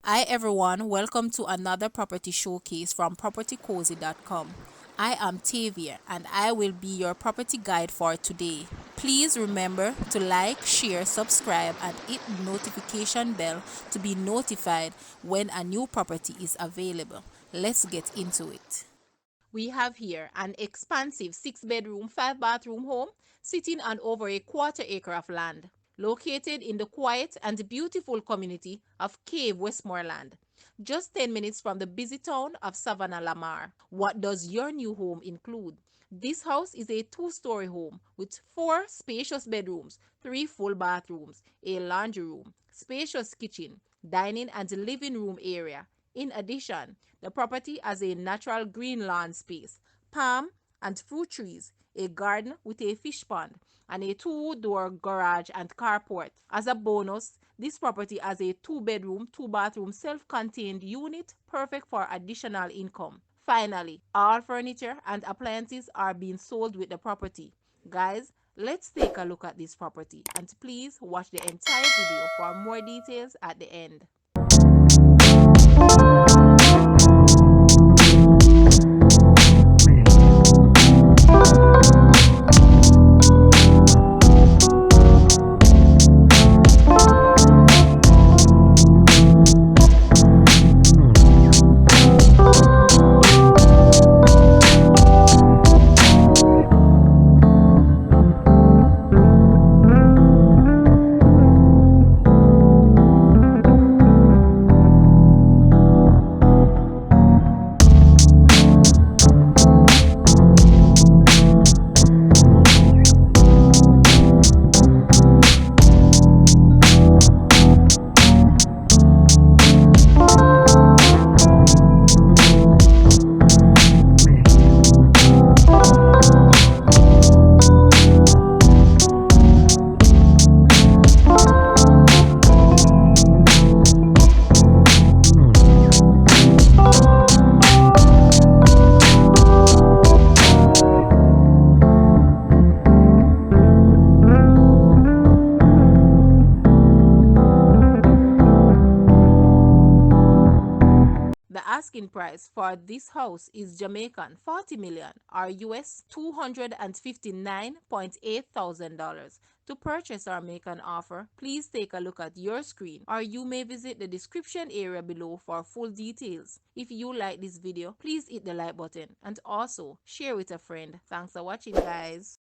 Hi everyone, welcome to another property showcase from propertycozy.com. I am Tavia and I will be your property guide for today. Please remember to like, share, subscribe and hit the notification bell to be notified when a new property is available. Let's get into it. We have here an expansive 6-bedroom, 5-bathroom home sitting on over a quarter acre of land, located in the quiet and beautiful community of Cave, Westmoreland, just 10 minutes from the busy town of Savannah Lamar. What does your new home include? This house is a 2-story home with 4 spacious bedrooms, 3 full bathrooms, a laundry room, spacious kitchen, dining and living room area. In addition, the property has a natural green lawn space, palm and fruit trees, a garden with a fish pond, and a 2-door garage and carport. As a bonus, this property has a 2-bedroom, 2-bathroom self-contained unit perfect for additional income. Finally, all furniture and appliances are being sold with the property. Guys, let's take a look at this property and please watch the entire video for more details at the end. The asking price for this house is Jamaican 40 million or US $259.8 thousand. To purchase or make an offer, please take a look at your screen or you may visit the description area below for full details. If you like this video, please hit the like button and also share with a friend. Thanks for watching, guys.